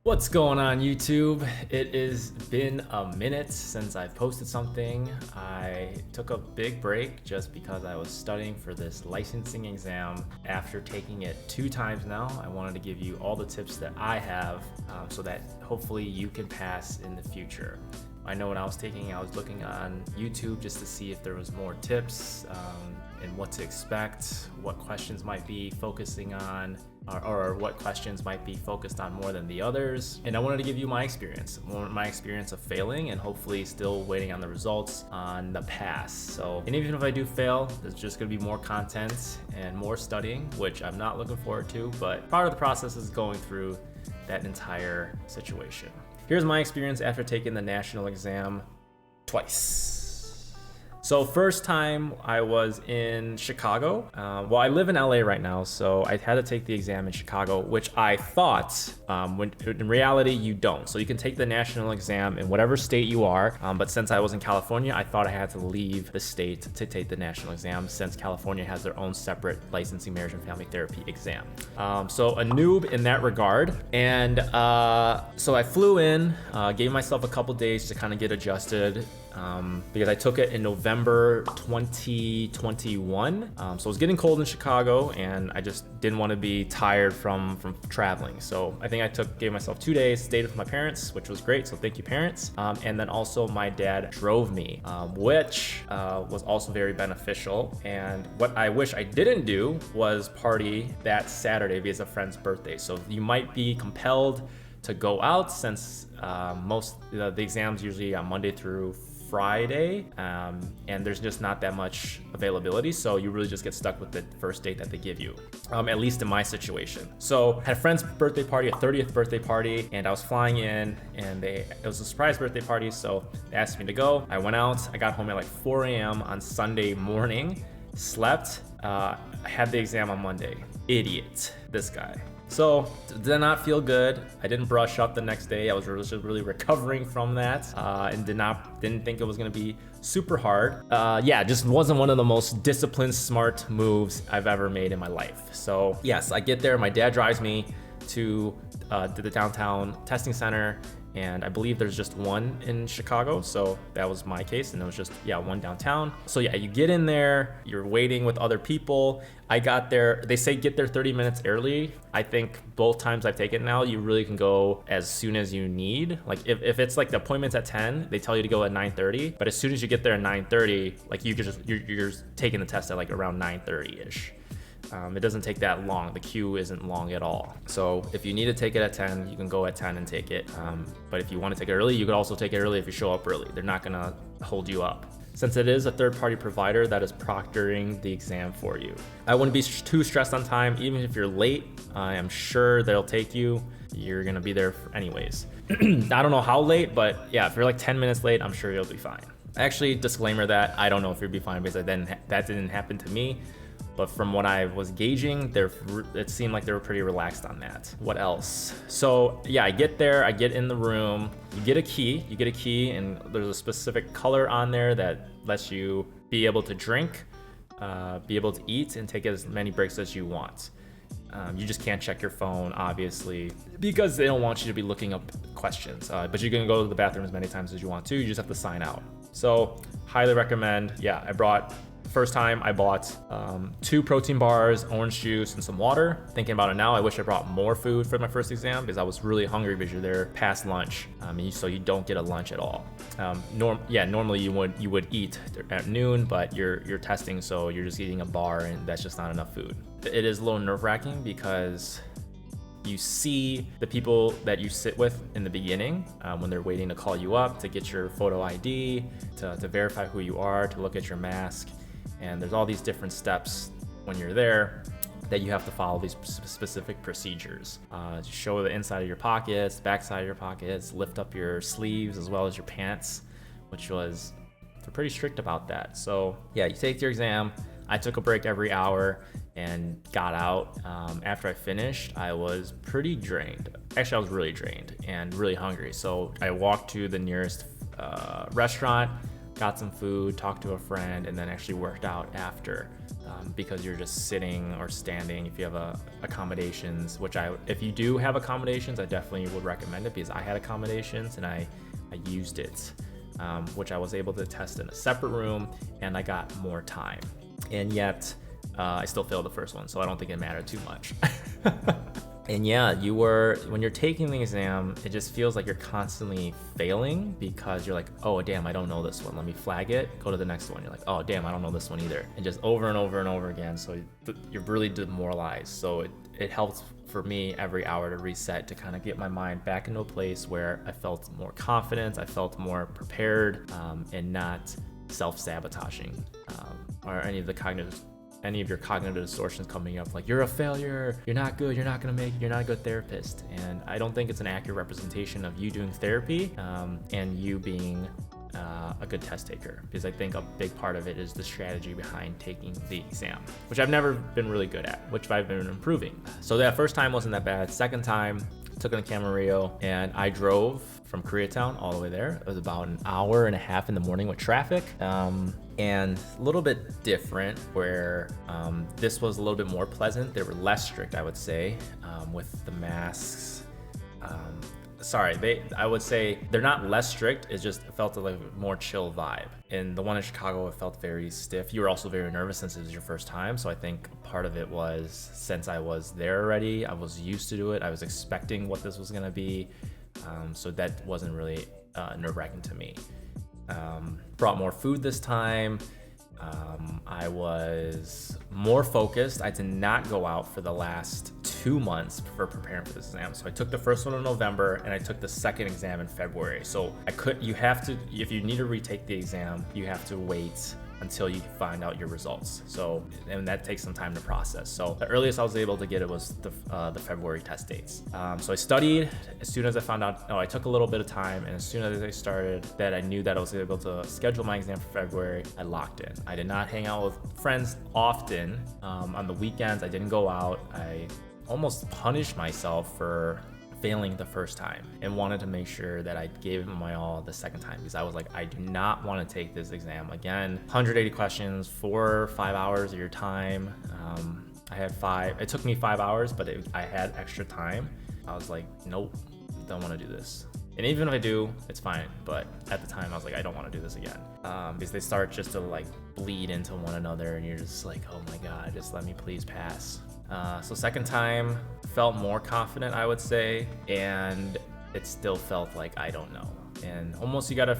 What's going on YouTube? It has been a minute since I've posted something. I took a big break just because I was studying for this licensing exam. After taking it 2 times now, I wanted to give you all the tips that I have so that hopefully you can pass in the future. I know when I was taking, I was looking on YouTube just to see if there was more tips and what to expect, what questions might be focusing on, or what questions might be focused on more than the others. And I wanted to give you my experience of failing and hopefully still waiting on the results on the pass. So, and even if I do fail, there's just gonna be more content and more studying, which I'm not looking forward to, but part of the process is going through that entire situation. Here's my experience after taking the national exam twice. So first time I was in Chicago. Well, I live in LA right now, so I had to take the exam in Chicago, which I thought, when in reality you don't. So you can take the national exam in whatever state you are, but since I was in California, I thought I had to leave the state to take the national exam since California has their own separate licensing marriage and family therapy exam. So a noob in that regard. And so I flew in, gave myself a couple days to kind of get adjusted. Because I took it in November 2021. So it was getting cold in Chicago and I just didn't want to be tired from traveling. So I think gave myself 2 days, stayed with my parents, which was great. So thank you, parents. And then also my dad drove me, which was also very beneficial. And what I wish I didn't do was party that Saturday because of a friend's birthday. So you might be compelled to go out since the exams usually on Monday through Friday, and there's just not that much availability, so you really just get stuck with the first date that they give you, at least in my situation. So had a friend's birthday party, a 30th birthday party, and I was flying in, and it was a surprise birthday party, so they asked me to go. I went out, I got home at like 4 a.m. on Sunday morning, slept, had the exam on Monday. Idiot, this guy. So did not feel good. I didn't brush up the next day. I was really recovering from that, and didn't think it was gonna be super hard. Yeah, just wasn't one of the most disciplined, smart moves I've ever made in my life. So yes, I get there. My dad drives me to the downtown testing center, and I believe there's just one in Chicago, so that was my case, and it was just, one downtown. So yeah, you get in there, you're waiting with other people. I got there, they say get there 30 minutes early. I think both times I've taken it now, you really can go as soon as you need. Like if it's like the appointment's at 10, they tell you to go at 9:30, but as soon as you get there at 9:30, like you're taking the test at like around 9:30-ish. It doesn't take that long. The queue isn't long at all. So if you need to take it at 10, you can go at 10 and take it. But if you want to take it early, you could also take it early if you show up early. They're not gonna hold you up. Since it is a third-party provider that is proctoring the exam for you. I wouldn't be too stressed on time. Even if you're late, I am sure they'll take you. You're gonna be there anyways. I don't know how late, but yeah, if you're like 10 minutes late, I'm sure you'll be fine. Actually, disclaimer that I don't know if you'll be fine because that didn't happen to me. But from what I was gauging, it seemed like they were pretty relaxed on that. What else? So yeah, I get there, I get in the room, you get a key, and there's a specific color on there that lets you be able to drink, be able to eat, and take as many breaks as you want. You just can't check your phone, obviously, because they don't want you to be looking up questions. But you can go to the bathroom as many times as you want to, you just have to sign out. So highly recommend. Yeah, First time I bought 2 protein bars, orange juice, and some water. Thinking about it now, I wish I brought more food for my first exam because I was really hungry because you're there past lunch, so you don't get a lunch at all. Normally you would eat at noon, but you're testing, so you're just eating a bar, and that's just not enough food. It is a little nerve-wracking because you see the people that you sit with in the beginning when they're waiting to call you up to get your photo ID, to verify who you are, to look at your mask. And there's all these different steps when you're there that you have to follow these specific procedures. Show the inside of your pockets, back side of your pockets, lift up your sleeves as well as your pants, they're pretty strict about that. So yeah, you take your exam. I took a break every hour and got out. After I finished, I was pretty drained. Actually, I was really drained and really hungry. So I walked to the nearest restaurant, got some food, talked to a friend, and then actually worked out after. because you're just sitting or standing. If you have accommodations, if you do have accommodations, I definitely would recommend it, because I had accommodations and I used it, which I was able to test in a separate room, and I got more time. And yet, I still failed the first one, so I don't think it mattered too much. And yeah, when you're taking the exam, it just feels like you're constantly failing, because you're like, oh damn, I don't know this one. Let me flag it, go to the next one. You're like, oh damn, I don't know this one either. And just over and over and over again. So you're really demoralized. So it helps for me every hour to reset, to kind of get my mind back into a place where I felt more confident, I felt more prepared, and not self-sabotaging, or any of your cognitive distortions coming up, like you're a failure, you're not good, you're not gonna make it, you're not a good therapist. And I don't think it's an accurate representation of you doing therapy, and you being a good test taker, because I think a big part of it is the strategy behind taking the exam, which I've never been really good at, which I've been improving. So that first time wasn't that bad. Second time, took in a Camarillo, and I drove from Koreatown all the way there. It was about an hour and a half in the morning with traffic, and a little bit different, where this was a little bit more pleasant. They were less strict, I would say, with the masks. I would say they're not less strict, it just felt like a more chill vibe. And the one in Chicago, it felt very stiff. You were also very nervous since it was your first time. So I think part of it was, since I was there already, I was used to it. I was expecting what this was gonna be. So that wasn't really nerve-wracking to me. Brought more food this time. I was more focused. I did not go out for the last 2 months for preparing for this exam. So I took the first one in November, and I took the second exam in February. So if you need to retake the exam, you have to wait until you find out your results. So, and that takes some time to process. So the earliest I was able to get it was the February test dates. So I studied as soon as I found out. I took a little bit of time, and as soon as I started that, I knew that I was able to schedule my exam for February. I locked in. I did not hang out with friends often. On the weekends, I didn't go out. I almost punished myself for failing the first time, and wanted to make sure that I gave it my all the second time, because I was like, I do not want to take this exam again. 180 questions, 4 or 5 hours of your time. I had 5. It took me 5 hours, but I had extra time. I was like, nope, don't want to do this. And even if I do, it's fine. But at the time, I was like, I don't want to do this again, because they start just to like bleed into one another, and you're just like, oh my God, just let me please pass. So second time, felt more confident, I would say, and it still felt like I don't know. And almost you gotta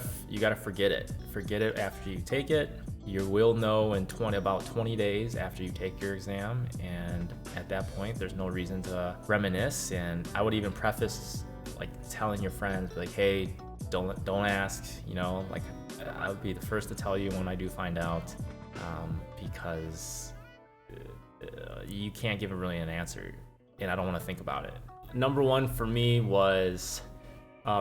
forget it. Forget it after you take it. You will know in about 20 days after you take your exam, and at that point, there's no reason to reminisce. And I would even preface like telling your friends, like, hey, don't ask. Like I would be the first to tell you when I do find out, because you can't give really an answer, and I don't want to think about it. Number one for me was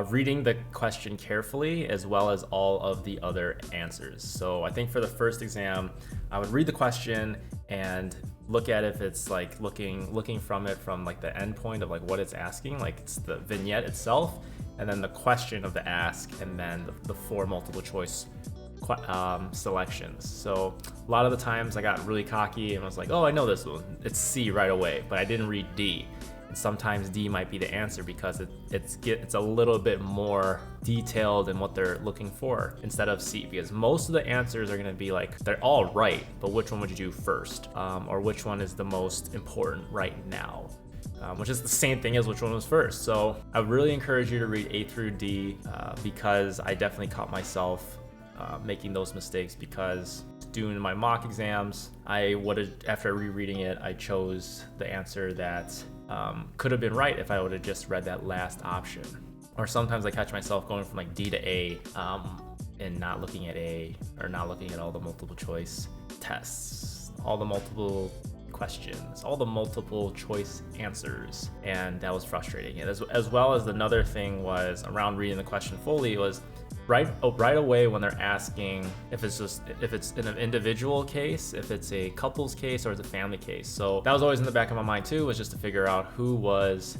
reading the question carefully, as well as all of the other answers. So I think for the first exam, I would read the question and look at if it's like looking from like the end point of like what it's asking, like it's the vignette itself, and then the question of the ask, and then the 4 multiple choice selections. So a lot of the times I got really cocky and was like, oh, I know this one, it's C right away, but I didn't read D. And sometimes D might be the answer, because it's a little bit more detailed in what they're looking for instead of C, because most of the answers are going to be like, they're all right, but which one would you do first, or which one is the most important right now, which is the same thing as which one was first. So I would really encourage you to read A through D, because I definitely caught myself making those mistakes, because doing my mock exams, after rereading it, I chose the answer that could have been right if I would have just read that last option. Or sometimes I catch myself going from like D to A, and not looking at A, or not looking at all the multiple choice tests, all the multiple questions, all the multiple choice answers, and that was frustrating. And as well as another thing was around reading the question fully was right away when they're asking if it's in an individual case, if it's a couple's case, or it's a family case. So that was always in the back of my mind too, was just to figure out who was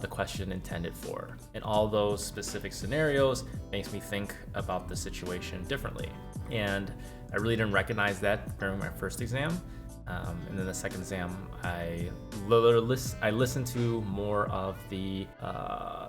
the question intended for. And all those specific scenarios makes me think about the situation differently. And I really didn't recognize that during my first exam. And then the second exam, I listened to more of the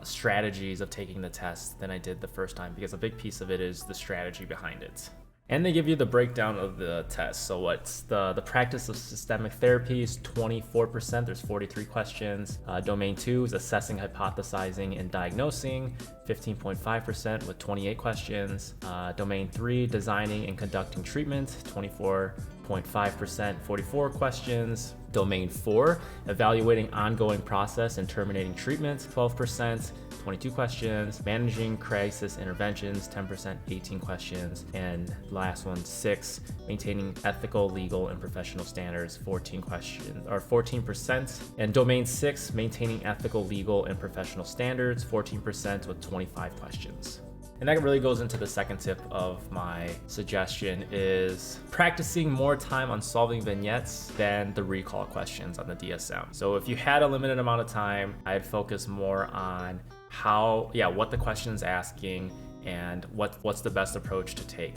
strategies of taking the test than I did the first time, because a big piece of it is the strategy behind it. And they give you the breakdown of the test. So what's the practice of systemic therapy is 24%, there's 43 questions. Domain 2 is assessing, hypothesizing, and diagnosing, 15.5% with 28 questions. Domain 3, designing and conducting treatment, 24.5%, 44 questions. Domain 4, evaluating ongoing process and terminating treatment, 12%, 22 questions. Managing crisis interventions, 10%, 18 questions. And last one, 6, maintaining ethical, legal, and professional standards, 14 questions, or 14%. And domain 6, maintaining ethical, legal, and professional standards, 14% with 25 questions. And that really goes into the second tip of my suggestion, is practicing more time on solving vignettes than the recall questions on the DSM. So if you had a limited amount of time, I'd focus more on what the question's asking and what's the best approach to take,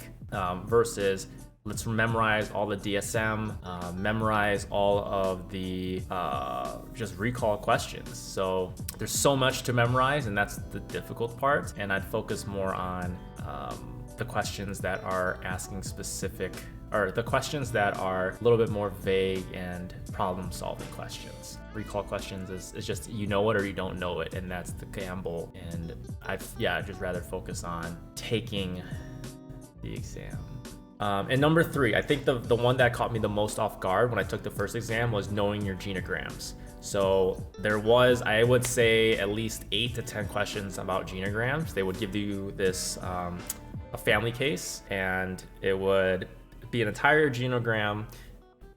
versus let's memorize all the DSM, memorize all of the just recall questions. So there's so much to memorize, and that's the difficult part. And I'd focus more on the questions that are asking specific, or the questions that are a little bit more vague and problem-solving questions. Recall questions is just you know it or you don't know it, and that's the gamble. And I'd just rather focus on taking the exam. And number 3, I think the one that caught me the most off guard when I took the first exam was knowing your genograms. So there was, I would say, at least 8 to 10 questions about genograms. They would give you this a family case, and it would be an entire genogram,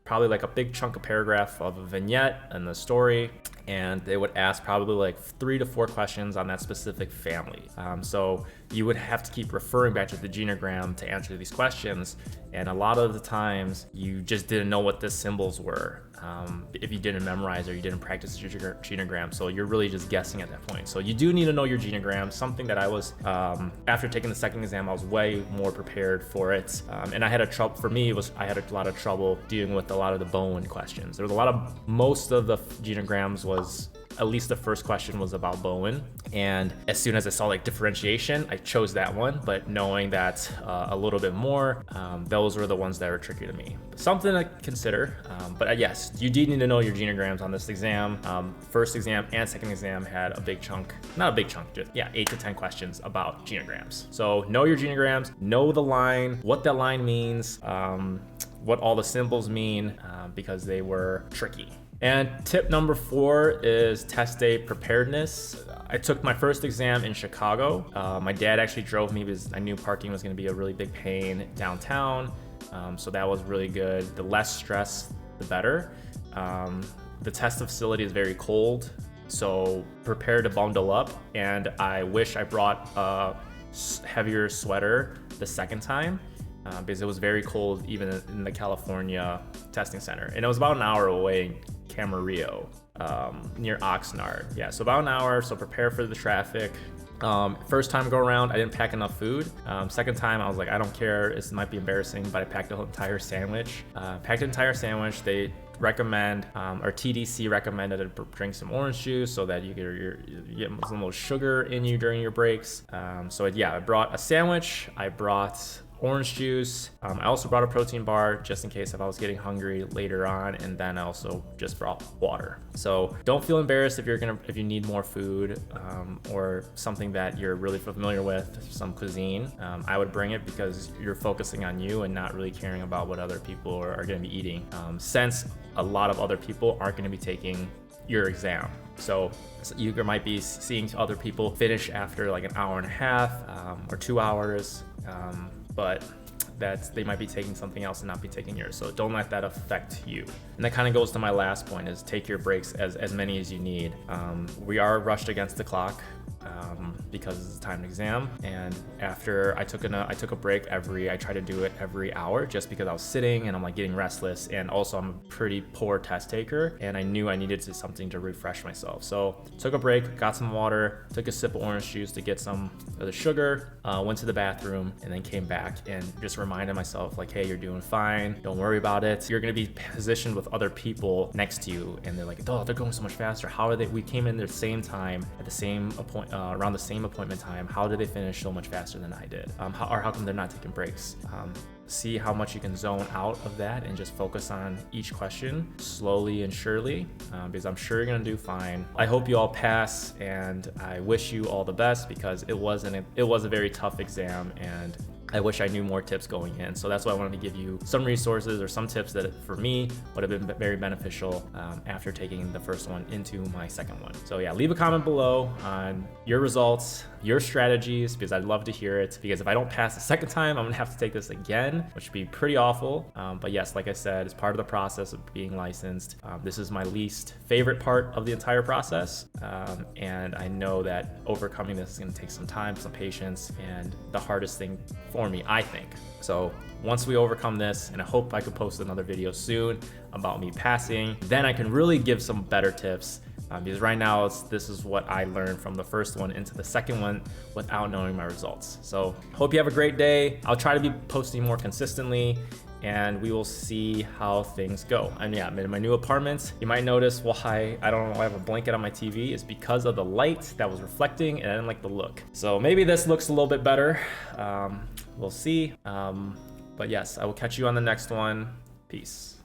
probably like a big chunk of paragraph of a vignette and the story, and they would ask probably like 3 to 4 questions on that specific family. So you would have to keep referring back to the genogram to answer these questions, and a lot of the times you just didn't know what the symbols were if you didn't memorize or you didn't practice your genogram. So you're really just guessing at that point. So you do need to know your genogram, something that I was, after taking the second exam, I was way more prepared for it. And I had I had a lot of trouble dealing with a lot of the Bowen questions. There was most of the genograms was, at least the first question was about Bowen. And as soon as I saw like differentiation, I chose that one. But knowing that a little bit more, those were the ones that were tricky to me. Something to consider. But yes, you do need to know your genograms on this exam. First exam and second exam had a big chunk, not a big chunk, just 8 to 10 questions about genograms. So know your genograms, know the line, what that line means, what all the symbols mean, because they were tricky. And tip number 4 is test day preparedness. I took my first exam in Chicago. My dad actually drove me because I knew parking was going to be a really big pain downtown. So that was really good. The less stress, the better. The test facility is very cold, so prepare to bundle up. And I wish I brought a heavier sweater the second time, because it was very cold even in the California testing center. And it was about an hour away in Camarillo, near Oxnard. Yeah, so about an hour, so prepare for the traffic. First time go around, I didn't pack enough food. Second time, I was like, I don't care, it might be embarrassing, but I packed an entire sandwich. They recommend, or TDC recommended to drink some orange juice so that you get some little sugar in you during your breaks. I brought a sandwich, I brought orange juice. I also brought a protein bar just in case if I was getting hungry later on, and then I also just brought water. So don't feel embarrassed if you need more food, or something that you're really familiar with, some cuisine. I would bring it because you're focusing on you and not really caring about what other people are going to be eating, since a lot of other people aren't going to be taking your exam. So you might be seeing other people finish after like an hour and a half, or 2 hours, but they might be taking something else and not be taking yours. So don't let that affect you. And that kind of goes to my last point, is take your breaks as many as you need. We are rushed against the clock. because it's a timed exam. And after I took a break I tried to do it every hour just because I was sitting and I'm like getting restless, and also I'm a pretty poor test taker and I knew I needed something to refresh myself. So took a break, got some water, took a sip of orange juice to get some of the sugar, went to the bathroom, and then came back and just reminded myself like, hey, you're doing fine, don't worry about it. You're gonna be positioned with other people next to you and they're like, oh, they're going so much faster. How are they? We came in the same time at the same around the same appointment time. How did they finish so much faster than I did? How come they're not taking breaks? See how much you can zone out of that and just focus on each question slowly and surely, because I'm sure you're gonna do fine. I hope you all pass, and I wish you all the best because it was a very tough exam, and I wish I knew more tips going in. So that's why I wanted to give you some resources or some tips that for me would have been very beneficial after taking the first one into my second one. So yeah, leave a comment below on your results, your strategies, because I'd love to hear it, because if I don't pass the second time, I'm gonna have to take this again, which would be pretty awful. But yes, like I said, it's part of the process of being licensed. This is my least favorite part of the entire process. And I know that overcoming this is gonna take some time, some patience, and the hardest thing for me, I think. So once we overcome this, and I hope I can post another video soon about me passing, then I can really give some better tips. Because right now this is what I learned from the first one into the second one without knowing my results. So hope you have a great day. I'll try to be posting more consistently, and we will see how things go. And yeah, in my new apartment, you might notice why I have a blanket on my TV is because of the light that was reflecting, and I didn't like the look. So maybe this looks a little bit better. We'll see. But yes, I will catch you on the next one. Peace.